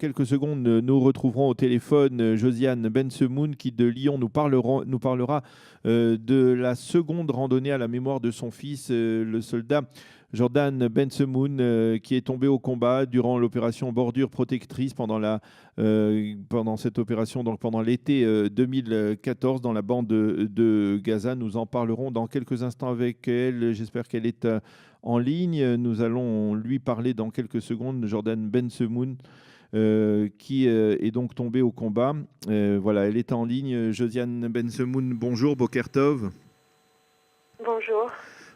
quelques secondes, nous retrouverons au téléphone Josiane Bensemoun qui de Lyon nous parlera de la seconde randonnée à la mémoire de son fils, le soldat Jordan Bensemoun, qui est tombé au combat durant l'opération Bordure Protectrice pendant cette opération, donc pendant l'été 2014 dans la bande de Gaza. Nous en parlerons dans quelques instants avec elle. J'espère qu'elle est en ligne. Nous allons lui parler dans quelques secondes, Jordan Bensemoun, qui est donc tombé au combat. Voilà, elle est en ligne. Josiane Bensemoun, bonjour, Boker Tov. Bonjour.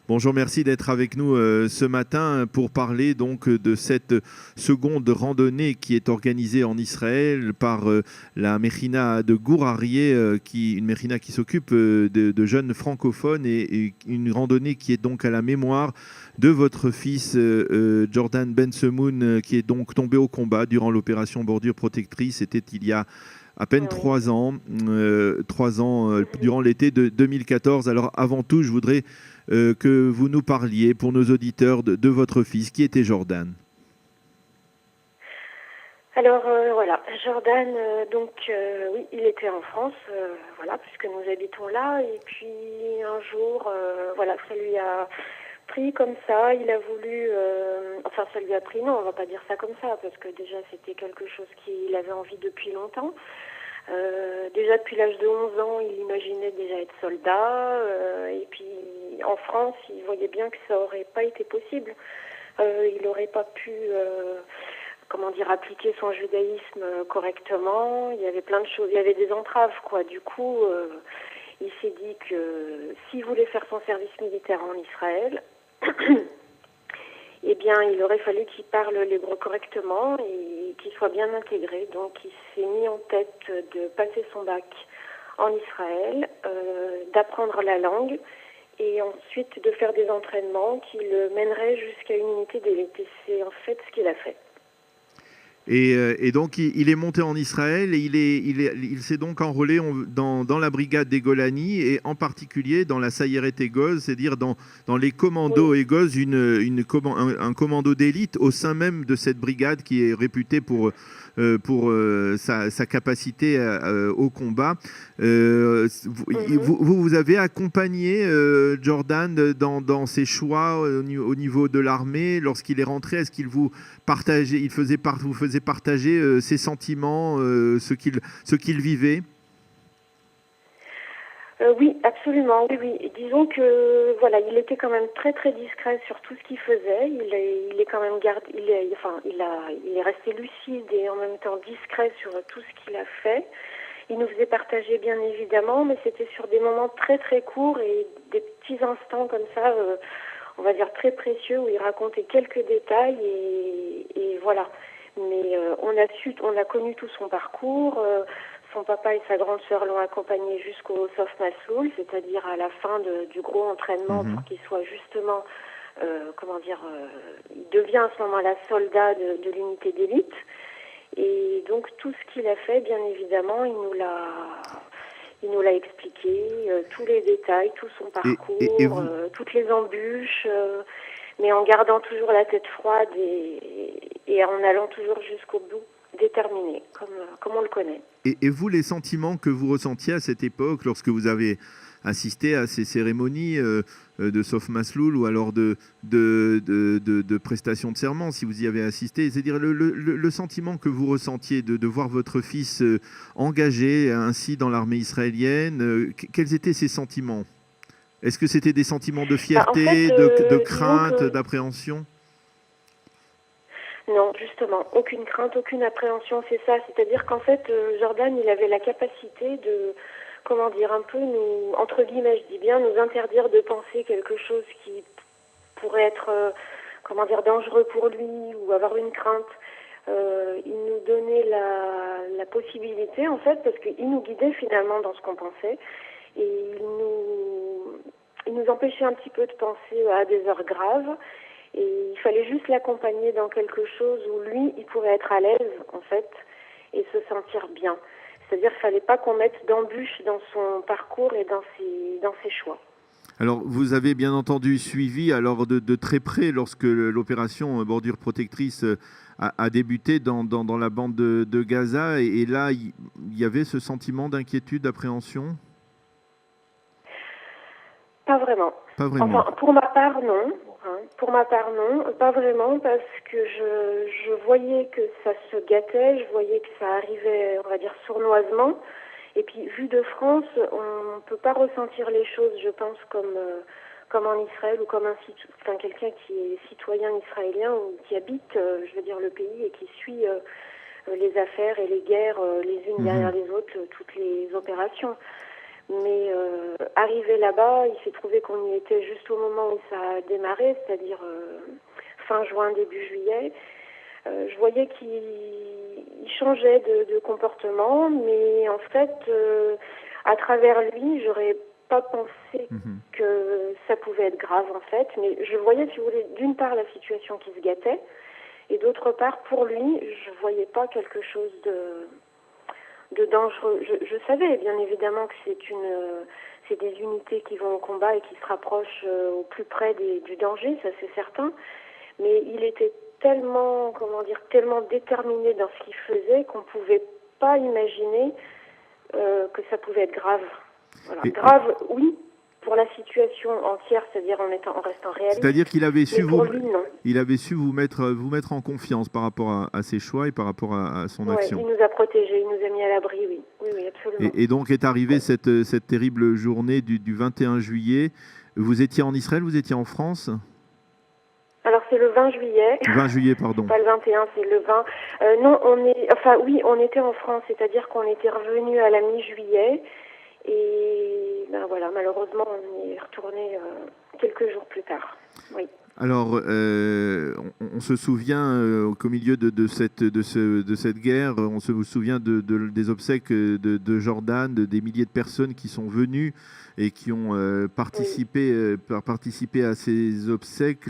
Bonjour, merci d'être avec nous ce matin pour parler donc de cette seconde randonnée qui est organisée en Israël par la Mechina de Gour Aryeh, une Mechina qui s'occupe de jeunes francophones et une randonnée qui est donc à la mémoire de votre fils Jordan Bensemoun, qui est donc tombé au combat durant l'opération Bordure Protectrice. C'était il y a à peine 3 ans, durant l'été de 2014. Alors avant tout, je voudrais que vous nous parliez pour nos auditeurs de votre fils. Qui était Jordan? Alors voilà, Jordan, oui, il était en France, voilà, puisque nous habitons là, et puis un jour, voilà, ça lui a pris comme ça, il a voulu, enfin ça lui a pris, non, on va pas dire ça comme ça, parce que déjà c'était quelque chose qu'il avait envie depuis longtemps. Déjà depuis l'âge de 11 ans, il imaginait déjà être soldat, et puis en France, il voyait bien que ça aurait pas été possible. Il n'aurait pas pu, appliquer son judaïsme correctement. Il y avait plein de choses, il y avait des entraves, quoi. Du coup, il s'est dit que s'il voulait faire son service militaire en Israël, eh bien, il aurait fallu qu'il parle l'hébreu correctement et qu'il soit bien intégré. Donc, il s'est mis en tête de passer son bac en Israël, d'apprendre la langue et ensuite de faire des entraînements qui le mèneraient jusqu'à une unité d'élite. Et c'est en fait ce qu'il a fait. Et donc, il est monté en Israël et il s'est donc enrôlé dans la brigade des Golani et en particulier dans la Sayeret Egoz, c'est-à-dire dans les commandos Egoz, un commando d'élite au sein même de cette brigade qui est réputée pour sa capacité au combat. Vous avez accompagné Jordan dans ses choix au niveau de l'armée lorsqu'il est rentré. Est-ce qu'il vous partageait, vous faisait partager ses sentiments, ce qu'il vivait? Oui, absolument. Oui, oui. Disons que voilà, il était quand même très très discret sur tout ce qu'il faisait. Il est quand même il est resté lucide et en même temps discret sur tout ce qu'il a fait. Il nous faisait partager bien évidemment, mais c'était sur des moments très très courts et des petits instants comme ça, on va dire très précieux, où il racontait quelques détails et voilà. Mais on a connu tout son parcours. Son papa et sa grande sœur l'ont accompagné jusqu'au Sof Masloul, c'est-à-dire à la fin du gros entraînement pour qu'il soit justement, il devient à ce moment-là soldat de l'unité d'élite. Et donc tout ce qu'il a fait, bien évidemment, il nous l'a expliqué, tous les détails, tout son parcours, toutes les embûches, mais en gardant toujours la tête froide et en allant toujours jusqu'au bout, déterminé, comme on le connaît. Et vous, les sentiments que vous ressentiez à cette époque, lorsque vous avez assisté à ces cérémonies de Sof Masloul ou alors de prestation de serment, si vous y avez assisté, c'est-à-dire le sentiment que vous ressentiez de voir votre fils engagé ainsi dans l'armée israélienne, quels étaient ces sentiments? Est-ce que c'était des sentiments de fierté, de crainte, d'appréhension? Non, justement, aucune crainte, aucune appréhension, c'est ça. C'est-à-dire qu'en fait, Jordan, il avait la capacité de, un peu nous, entre guillemets, je dis bien, nous interdire de penser quelque chose qui pourrait être, dangereux pour lui ou avoir une crainte. Il nous donnait la possibilité, en fait, parce qu'il nous guidait finalement dans ce qu'on pensait, et il nous empêchait un petit peu de penser à des heures graves. Et il fallait juste l'accompagner dans quelque chose où lui, il pourrait être à l'aise, en fait, et se sentir bien. C'est-à-dire qu'il ne fallait pas qu'on mette d'embûches dans son parcours et dans ses choix. Alors, vous avez bien entendu suivi alors de très près lorsque l'opération Bordure Protectrice a débuté dans la bande de Gaza. Et là, il y avait ce sentiment d'inquiétude, d'appréhension? Pas vraiment. Pas vraiment. Enfin, pour ma part, non. Hein. Pour ma part, non. Pas vraiment, parce que je voyais que ça se gâtait, je voyais que ça arrivait, on va dire, sournoisement. Et puis, vu de France, on ne peut pas ressentir les choses, je pense, comme en Israël ou comme quelqu'un qui est citoyen israélien ou qui habite, je veux dire, le pays et qui suit les affaires et les guerres les unes derrière les autres, toutes les opérations. Mais arrivé là-bas, il s'est trouvé qu'on y était juste au moment où ça a démarré, c'est-à-dire fin juin, début juillet. Je voyais qu'il changeait de comportement, mais en fait, à travers lui, j'aurais pas pensé que ça pouvait être grave en fait. Mais je voyais, si vous voulez, d'une part la situation qui se gâtait, et d'autre part, pour lui, je voyais pas quelque chose de dangereux. Je savais bien évidemment que c'est des unités qui vont au combat et qui se rapprochent au plus près du danger, ça c'est certain. Mais il était tellement, tellement déterminé dans ce qu'il faisait qu'on pouvait pas imaginer que ça pouvait être grave. Voilà. Grave, oui, pour la situation entière, c'est-à-dire en restant réaliste. C'est-à-dire qu'il avait su il avait su vous mettre en confiance par rapport à ses choix et par rapport à son action. Il nous a protégés, il nous a mis à l'abri, oui. Oui, absolument. Et donc est arrivée cette terrible journée du 21 juillet. Vous étiez en Israël, vous étiez en France? Alors c'est le 20 juillet. 20 juillet, pardon. Pas le 21, c'est le 20. Non, on était en France, c'est-à-dire qu'on était revenu à la mi-juillet. Et ben voilà, malheureusement, on y est retourné quelques jours plus tard. Oui. Alors, on se souvient qu'au milieu de cette guerre, on se souvient des obsèques de Jordan, des milliers de personnes qui sont venues et qui ont participé à ces obsèques.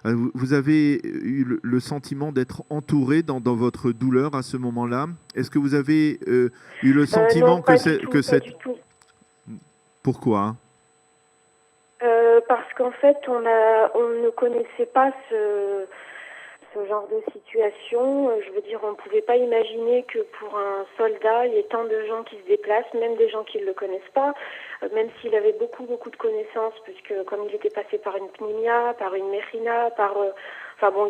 Vous avez eu le sentiment d'être entouré dans votre douleur à ce moment-là? Est-ce que vous avez eu le sentiment non, pas du tout. Pourquoi? Parce qu'en fait, on ne connaissait pas ce genre de situation. Je veux dire, on ne pouvait pas imaginer que pour un soldat, il y ait tant de gens qui se déplacent, même des gens qui ne le connaissent pas, même s'il avait beaucoup de connaissances, puisque comme il était passé par une pnimia, par une mérina,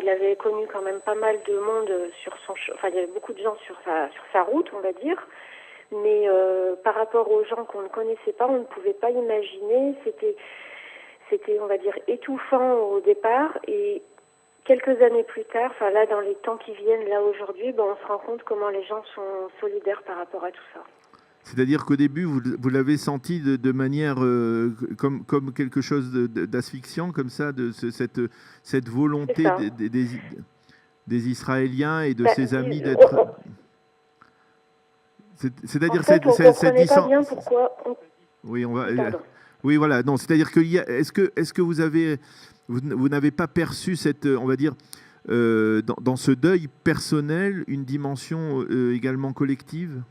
il avait connu quand même pas mal de monde il y avait beaucoup de gens sur sa route, on va dire. Mais par rapport aux gens qu'on ne connaissait pas, on ne pouvait pas imaginer. C'était, on va dire, étouffant au départ, et quelques années plus tard, là, dans les temps qui viennent, là, aujourd'hui, on se rend compte comment les gens sont solidaires par rapport à tout ça. C'est-à-dire qu'au début, vous l'avez senti de manière comme quelque chose d'asphyxiant, comme ça, cette volonté des Israéliens et de ses amis d'être... C'est-à-dire cette distance... pas bien pourquoi... Oui, on va... Oui, voilà. Non, c'est-à-dire que est-ce que vous n'avez pas perçu cette, on va dire, dans ce deuil personnel, une dimension également collective?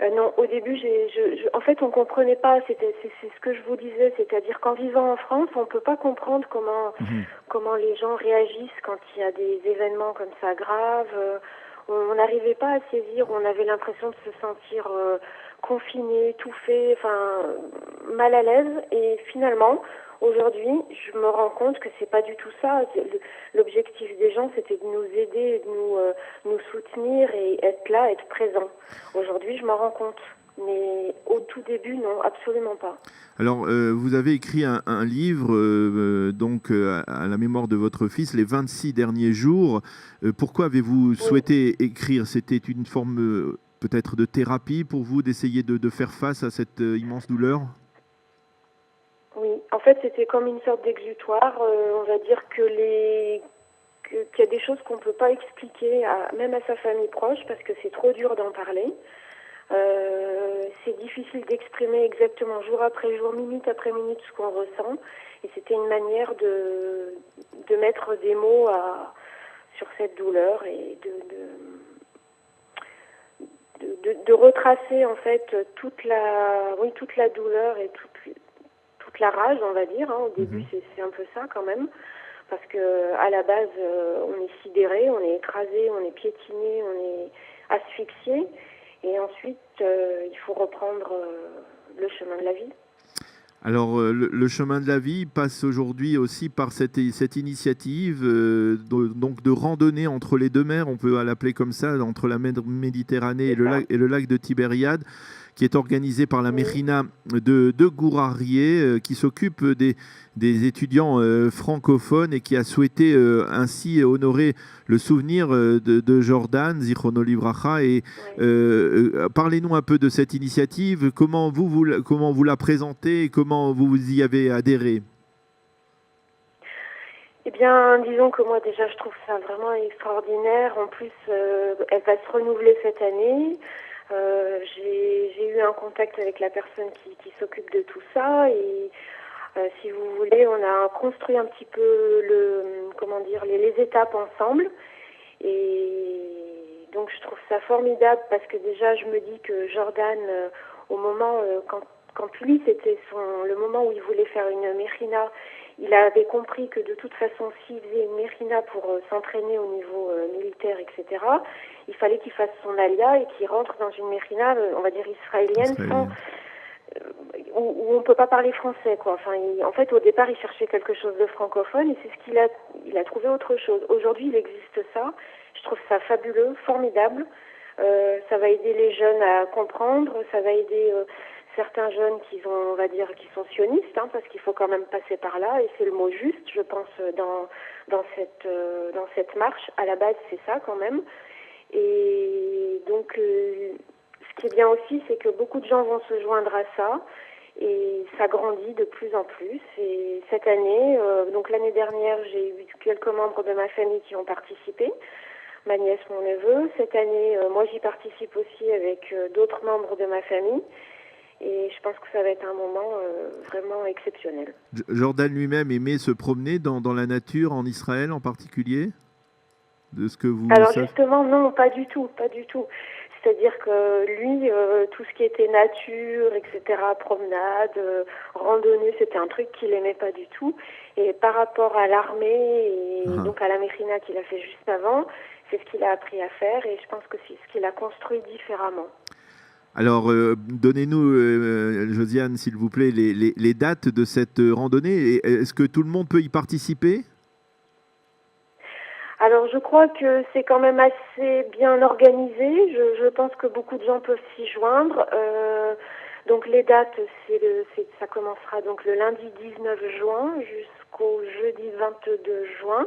Non, au début, en fait, on comprenait pas. C'est ce que je vous disais, c'est-à-dire qu'en vivant en France, on peut pas comprendre comment les gens réagissent quand il y a des événements comme ça graves. On n'arrivait pas à saisir. On avait l'impression de se sentir confiné, étouffé, mal à l'aise. Et finalement, aujourd'hui, je me rends compte que c'est pas du tout ça. L'objectif des gens, c'était de nous aider, de nous soutenir et être là, être présent. Aujourd'hui, je m'en rends compte. Mais au tout début, non, absolument pas. Alors, vous avez écrit un livre à la mémoire de votre fils, Les 26 derniers jours. Pourquoi avez-vous souhaité écrire? C'était une forme peut-être de thérapie pour vous, d'essayer de faire face à cette immense douleur? Oui, en fait, c'était comme une sorte d'exutoire. On va dire qu'il y a des choses qu'on ne peut pas expliquer, même à sa famille proche, parce que c'est trop dur d'en parler. C'est difficile d'exprimer exactement jour après jour, minute après minute ce qu'on ressent. Et c'était une manière de mettre des mots sur cette douleur et de retracer en fait toute la douleur et toute la rage, on va dire. Au début, c'est un peu ça quand même. Parce que à la base, on est sidéré, on est écrasé, on est piétiné, on est asphyxié. Et ensuite, il faut reprendre le chemin de la vie. Alors, le chemin de la vie passe aujourd'hui aussi par cette initiative donc de randonnée entre les deux mers, on peut l'appeler comme ça, entre la mer Méditerranée et le lac de Tibériade, qui est organisée par la Mérina de Gourarié, qui s'occupe des étudiants francophones et qui a souhaité ainsi honorer le souvenir de Jordan, Zichrono Livracha. Et parlez-nous un peu de cette initiative, comment vous la présentez et comment vous y avez adhéré. Eh bien, disons que moi déjà je trouve ça vraiment extraordinaire. En plus, elle va se renouveler cette année. J'ai eu un contact avec la personne qui s'occupe de tout ça et si vous voulez, on a construit un petit peu les étapes ensemble et donc je trouve ça formidable parce que déjà je me dis que Jordan, au moment quand lui c'était le moment où il voulait faire une mérina, il avait compris que de toute façon, s'il faisait une mérina pour s'entraîner au niveau militaire, etc., il fallait qu'il fasse son alia et qu'il rentre dans une mérina, on va dire israélienne, où on ne peut pas parler français, quoi. Enfin, en fait, au départ, il cherchait quelque chose de francophone et c'est ce il a trouvé autre chose. Aujourd'hui, il existe ça. Je trouve ça fabuleux, formidable. Ça va aider les jeunes à comprendre, ça va aider certains jeunes qui sont sionistes, parce qu'il faut quand même passer par là, et c'est le mot juste, je pense, dans cette marche. À la base, c'est ça quand même. Et donc, ce qui est bien aussi, c'est que beaucoup de gens vont se joindre à ça, et ça grandit de plus en plus. Et cette année, donc l'année dernière, j'ai eu quelques membres de ma famille qui ont participé. Ma nièce, mon neveu. Cette année, moi, j'y participe aussi avec d'autres membres de ma famille. Et je pense que ça va être un moment vraiment exceptionnel. Jordan lui-même aimait se promener dans la nature en Israël en particulier, de ce que vous Alors savez? Justement, non, pas du tout. C'est-à-dire que lui, tout ce qui était nature, etc., promenade, randonnée, c'était un truc qu'il aimait pas du tout. Et par rapport à l'armée et donc à la Mérina qu'il a fait juste avant, c'est ce qu'il a appris à faire et je pense que c'est ce qu'il a construit différemment. Alors, donnez-nous, Josiane, s'il vous plaît, les dates de cette randonnée. Est-ce que tout le monde peut y participer? Alors, je crois que c'est quand même assez bien organisé. Je pense que beaucoup de gens peuvent s'y joindre. Donc, les dates, ça commencera donc le lundi 19 juin jusqu'au jeudi 22 juin,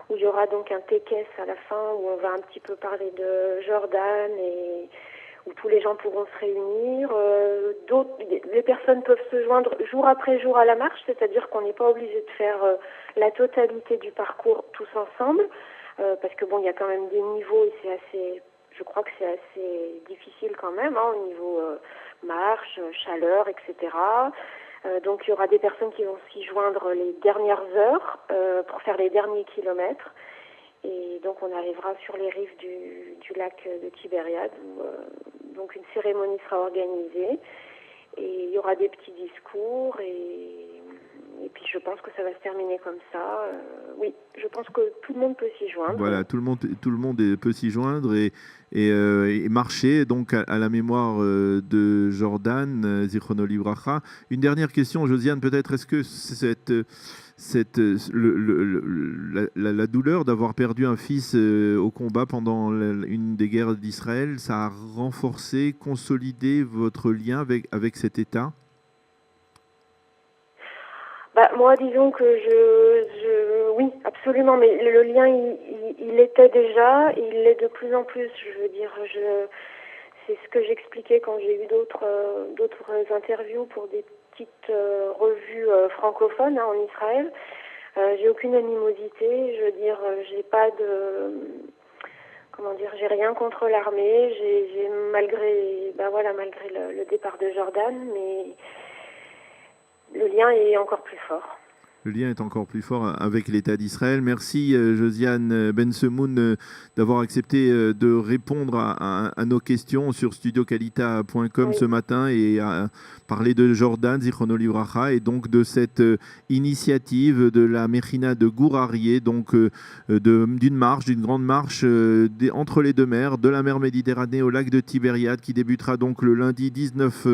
où il y aura donc un tékès à la fin, où on va un petit peu parler de Jordan et où tous les gens pourront se réunir. Les personnes peuvent se joindre jour après jour à la marche, c'est-à-dire qu'on n'est pas obligé de faire la totalité du parcours tous ensemble, parce que bon, il y a quand même des niveaux et je crois que c'est assez difficile quand même, au niveau marche, chaleur, etc. Donc il y aura des personnes qui vont s'y joindre les dernières heures pour faire les derniers kilomètres. Et donc on arrivera sur les rives du lac de Tibériade où donc une cérémonie sera organisée et il y aura des petits discours et puis je pense que ça va se terminer comme ça. Oui, je pense que tout le monde peut s'y joindre. Voilà, tout le monde peut s'y joindre et marcher donc à la mémoire de Jordan, Zichrono Livracha. Une dernière question, Josiane, peut-être, est-ce que la douleur d'avoir perdu un fils au combat pendant une des guerres d'Israël, ça a renforcé, consolidé votre lien avec cet État? Moi, disons que oui, absolument, mais le lien, il était déjà, et il l'est de plus en plus. Je veux dire, c'est ce que j'expliquais quand j'ai eu d'autres interviews pour des petites revues francophones en Israël. J'ai aucune animosité. Je veux dire, j'ai pas de, comment dire, j'ai rien contre l'armée. Malgré le départ de Jordan, mais le lien est encore plus fort. Le lien est encore plus fort avec l'État d'Israël. Merci Josiane Bensemoun d'avoir accepté de répondre à nos questions sur studiokalita.com ce matin et à parler de Jordan Zichrono Livracha et donc de cette initiative de la Mechina de Gourarié, donc d'une marche, d'une grande marche entre les deux mers, de la mer Méditerranée au lac de Tibériade, qui débutera donc le lundi 19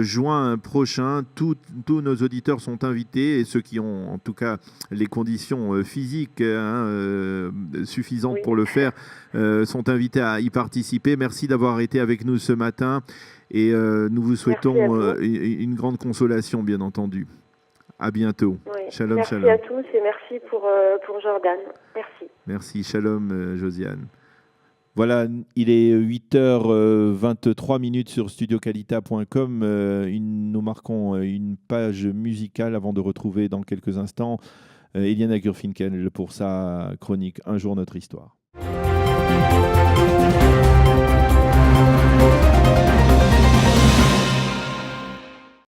juin prochain. Tous nos auditeurs sont invités et ceux qui ont en tout cas les conditions physiques suffisantes pour le faire sont invités à y participer. Merci d'avoir été avec nous ce matin et nous vous souhaitons une grande consolation, bien entendu. À bientôt. Oui. Shalom, merci shalom. à tous et merci pour Jordan. Merci. Merci, shalom Josiane. Voilà, il est 8h23 sur studiokalita.com. Nous marquons une page musicale avant de retrouver dans quelques instants Eliana Gurfinkel pour sa chronique Un jour notre histoire.